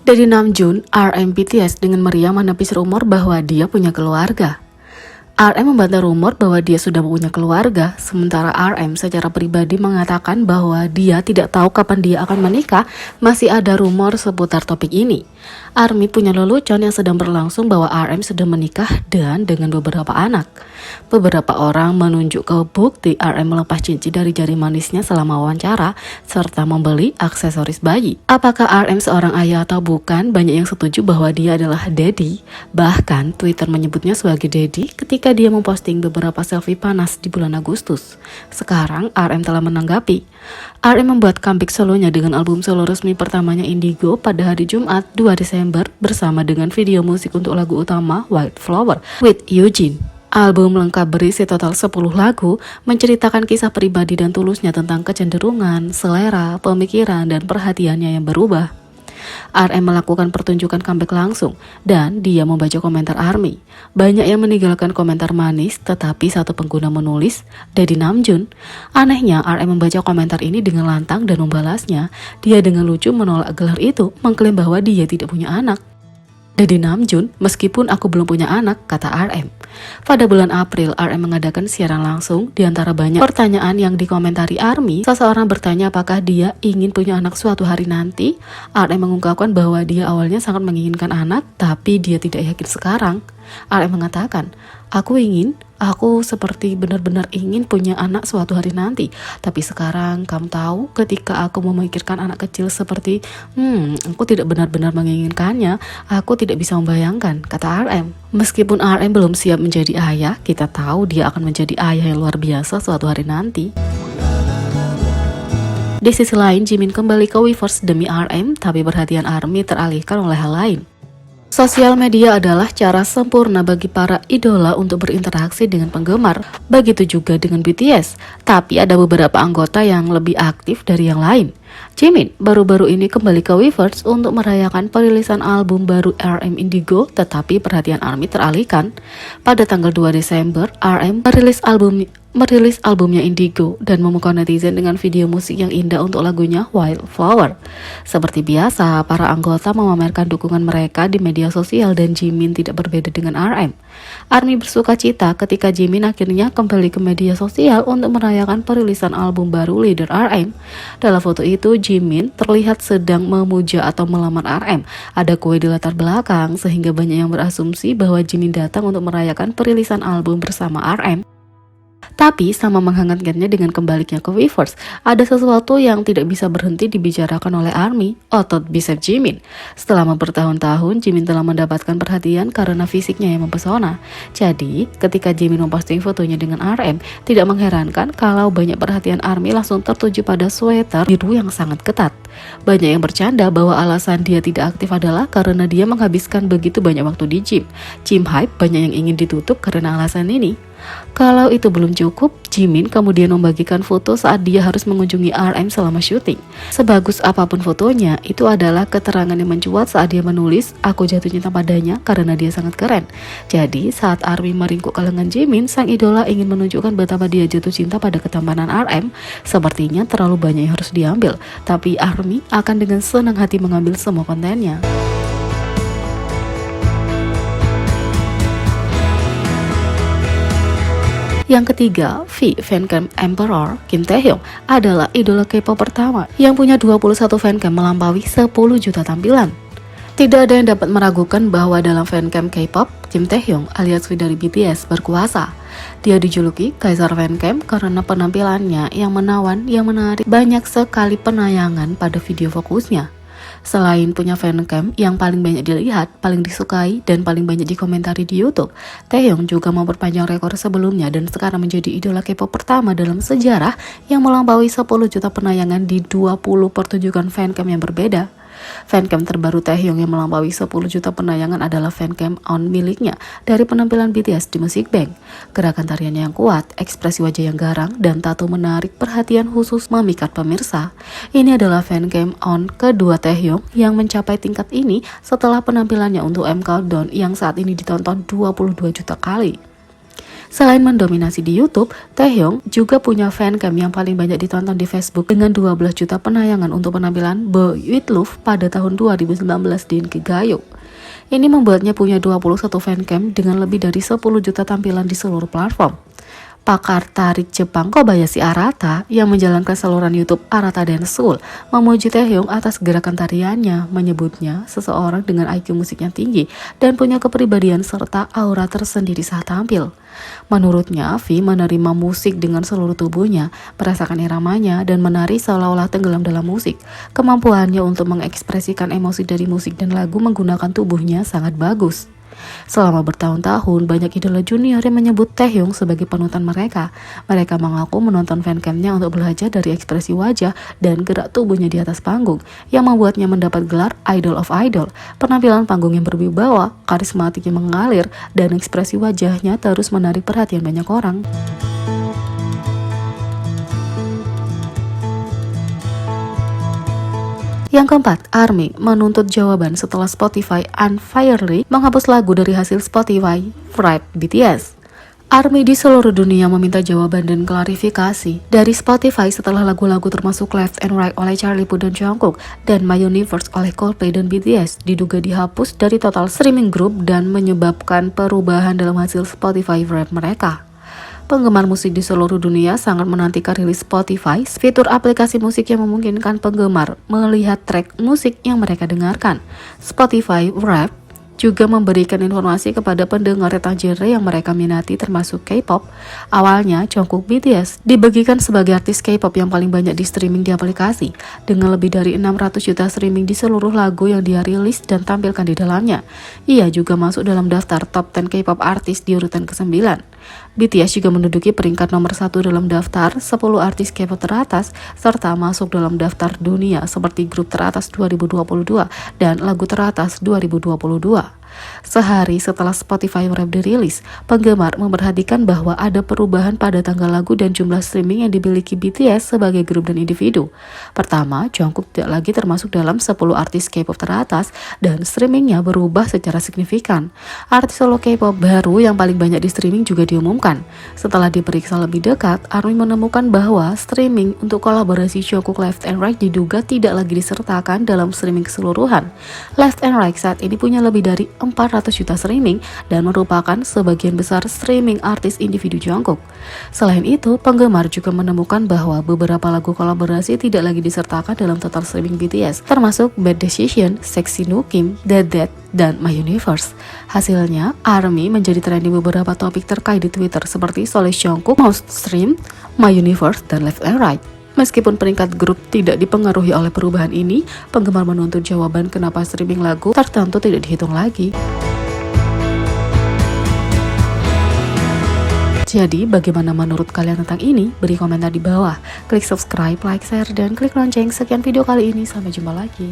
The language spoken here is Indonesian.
Dari Namjoon, RM BTS dengan meriah menepis rumor bahwa dia punya keluarga. RM membantah rumor bahwa dia sudah punya keluarga, sementara RM secara pribadi mengatakan bahwa dia tidak tahu kapan dia akan menikah. Masih ada rumor seputar topik ini. ARMY punya lelucon yang sedang berlangsung bahwa RM sudah menikah dan dengan beberapa anak. Beberapa orang menunjuk ke bukti RM melepas cincin dari jari manisnya selama wawancara, serta membeli aksesoris bayi. Apakah RM seorang ayah atau bukan? Banyak yang setuju bahwa dia adalah daddy. Bahkan Twitter menyebutnya sebagai daddy ketika dia memposting beberapa selfie panas di bulan Agustus. Sekarang RM telah menanggapi. RM membuat comeback solonya dengan album solo resmi pertamanya Indigo pada hari Jumat 2 Desember bersama dengan video musik untuk lagu utama White Flower with Eugene. Album lengkap berisi total 10 lagu, menceritakan kisah pribadi dan tulusnya tentang kecenderungan, selera, pemikiran, dan perhatiannya yang berubah. RM melakukan pertunjukan comeback langsung dan dia membaca komentar ARMY. Banyak yang meninggalkan komentar manis, tetapi satu pengguna menulis, "Dari Namjoon." Anehnya, RM membaca komentar ini dengan lantang dan membalasnya. Dia dengan lucu menolak gelar itu, mengklaim bahwa dia tidak punya anak. Dari Namjoon, meskipun aku belum punya anak, kata RM. Pada bulan April, RM mengadakan siaran langsung. Di antara banyak pertanyaan yang dikomentari ARMY, seseorang bertanya apakah dia ingin punya anak suatu hari nanti. RM mengungkapkan bahwa dia awalnya sangat menginginkan anak, tapi dia tidak yakin sekarang. RM mengatakan, aku seperti benar-benar ingin punya anak suatu hari nanti. Tapi sekarang kamu tahu, ketika aku memikirkan anak kecil seperti, aku tidak benar-benar menginginkannya. Aku tidak bisa membayangkan, kata RM. Meskipun RM belum siap menjadi ayah, kita tahu dia akan menjadi ayah yang luar biasa suatu hari nanti. Di sisi lain, Jimin kembali ke Weverse demi RM, tapi perhatian ARMY teralihkan oleh hal lain. Sosial media adalah cara sempurna bagi para idola untuk berinteraksi dengan penggemar, begitu juga dengan BTS. Tapi ada beberapa anggota yang lebih aktif dari yang lain. Jimin baru-baru ini kembali ke Weverse untuk merayakan perilisan album baru RM Indigo, tetapi perhatian ARMY teralihkan. Pada tanggal 2 Desember, RM merilis albumnya Indigo dan memukau netizen dengan video musik yang indah untuk lagunya White Flower. Seperti biasa, para anggota memamerkan dukungan mereka di media sosial dan Jimin tidak berbeda dengan RM. ARMY bersuka cita ketika Jimin akhirnya kembali ke media sosial untuk merayakan perilisan album baru leader RM. Dalam foto itu, Jimin terlihat sedang memuja atau melamar RM. Ada kue di latar belakang sehingga banyak yang berasumsi bahwa Jimin datang untuk merayakan perilisan album bersama RM. Tapi sama menghangatkannya dengan kembalinya ke Weverse, ada sesuatu yang tidak bisa berhenti dibicarakan oleh ARMY, otot bisep Jimin. Selama bertahun-tahun, Jimin telah mendapatkan perhatian karena fisiknya yang mempesona. Jadi, ketika Jimin memposting fotonya dengan RM, tidak mengherankan kalau banyak perhatian ARMY langsung tertuju pada sweater biru yang sangat ketat. Banyak yang bercanda bahwa alasan dia tidak aktif adalah karena dia menghabiskan begitu banyak waktu di gym. Gym hype banyak yang ingin ditutup karena alasan ini. Kalau itu belum cukup, Jimin kemudian membagikan foto saat dia harus mengunjungi RM selama syuting. Sebagus apapun fotonya, itu adalah keterangan yang mencuat saat dia menulis, "Aku jatuh cinta padanya karena dia sangat keren." Jadi, saat ARMY meringkuk ke lengan Jimin, sang idola ingin menunjukkan betapa dia jatuh cinta pada ketampanan RM. Sepertinya terlalu banyak yang harus diambil, tapi ARMY akan dengan senang hati mengambil semua kontennya. Yang ketiga, V fancam Emperor Kim Taehyung adalah idola K-pop pertama yang punya 21 fancam melampaui 10 juta tampilan. Tidak ada yang dapat meragukan bahwa dalam fancam K-pop, Kim Taehyung alias V dari BTS berkuasa. Dia dijuluki Kaisar Fancam karena penampilannya yang menawan, yang menarik, banyak sekali penayangan pada video fokusnya. Selain punya fancam yang paling banyak dilihat, paling disukai, dan paling banyak dikomentari di YouTube, Taehyung juga memperpanjang rekor sebelumnya dan sekarang menjadi idola K-pop pertama dalam sejarah yang melampaui 10 juta penayangan di 20 pertunjukan fancam yang berbeda. Fancam terbaru Taehyung yang melampaui 10 juta penayangan adalah fancam on miliknya dari penampilan BTS di Music Bank. Gerakan tariannya yang kuat, ekspresi wajah yang garang, dan tato menarik perhatian khusus memikat pemirsa. Ini adalah fancam on kedua Taehyung yang mencapai tingkat ini setelah penampilannya untuk M Countdown yang saat ini ditonton 22 juta kali. Selain mendominasi di YouTube, Taehyung juga punya fancam yang paling banyak ditonton di Facebook dengan 12 juta penayangan untuk penampilan Boy With Love pada tahun 2019 di Inkigayo. Ini membuatnya punya 21 fancam dengan lebih dari 10 juta tampilan di seluruh platform. Pakar tarik Jepang Kobayashi Arata yang menjalankan saluran YouTube Arata Dance School memuji Taehyung atas gerakan tariannya, menyebutnya seseorang dengan IQ musik yang tinggi dan punya kepribadian serta aura tersendiri saat tampil. Menurutnya, V menerima musik dengan seluruh tubuhnya, merasakan iramanya dan menari seolah-olah tenggelam dalam musik. Kemampuannya untuk mengekspresikan emosi dari musik dan lagu menggunakan tubuhnya sangat bagus. Selama bertahun-tahun, banyak idola junior yang menyebut Taehyung sebagai panutan mereka. Mereka mengaku menonton fancamnya untuk belajar dari ekspresi wajah dan gerak tubuhnya di atas panggung, yang membuatnya mendapat gelar Idol of Idol. Penampilan panggung yang berwibawa, karismatik yang mengalir, dan ekspresi wajahnya terus menarik perhatian banyak orang. Yang keempat, ARMY menuntut jawaban setelah Spotify unfairly menghapus lagu dari hasil Spotify Wrapped BTS. ARMY di seluruh dunia meminta jawaban dan klarifikasi dari Spotify setelah lagu-lagu termasuk Left and Right oleh Charlie Puth dan Jungkook dan My Universe oleh Coldplay dan BTS diduga dihapus dari total streaming group dan menyebabkan perubahan dalam hasil Spotify Wrapped mereka. Penggemar musik di seluruh dunia sangat menantikan rilis Spotify, fitur aplikasi musik yang memungkinkan penggemar melihat track musik yang mereka dengarkan. Spotify Wrapped juga memberikan informasi kepada pendengar tentang genre yang mereka minati termasuk K-pop. Awalnya, Jungkook BTS dibagikan sebagai artis K-pop yang paling banyak di streaming di aplikasi, dengan lebih dari 600 juta streaming di seluruh lagu yang dia rilis dan tampilkan di dalamnya. Ia juga masuk dalam daftar top 10 K-pop artis di urutan ke-9. BTS juga menduduki peringkat nomor 1 dalam daftar 10 artis K-pop teratas, serta masuk dalam daftar dunia seperti grup teratas 2022 dan lagu teratas 2022. Sehari setelah Spotify Wrapped dirilis, penggemar memperhatikan bahwa ada perubahan pada tanggal lagu dan jumlah streaming yang dimiliki BTS sebagai grup dan individu. Pertama, Jungkook tidak lagi termasuk dalam 10 artis K-pop teratas dan streamingnya berubah secara signifikan. Artis solo K-pop baru yang paling banyak di streaming juga diumumkan. Setelah diperiksa lebih dekat, ARMY menemukan bahwa streaming untuk kolaborasi Jungkook Left and Right diduga tidak lagi disertakan dalam streaming keseluruhan. Left and Right saat ini punya lebih dari 400 juta streaming dan merupakan sebagian besar streaming artis individu Jungkook. Selain itu, penggemar juga menemukan bahwa beberapa lagu kolaborasi tidak lagi disertakan dalam total streaming BTS, termasuk Bad Decision, Sexy No Kim, Dead Dead, dan My Universe. Hasilnya, ARMY menjadi trending beberapa topik terkait di Twitter seperti Soloist Jungkook, Most Stream, My Universe, dan Left and Right. Meskipun peringkat grup tidak dipengaruhi oleh perubahan ini, penggemar menuntut jawaban kenapa streaming lagu tertentu tidak dihitung lagi. Jadi, bagaimana menurut kalian tentang ini? Beri komentar di bawah. Klik subscribe, like, share, dan klik lonceng. Sekian video kali ini. Sampai jumpa lagi.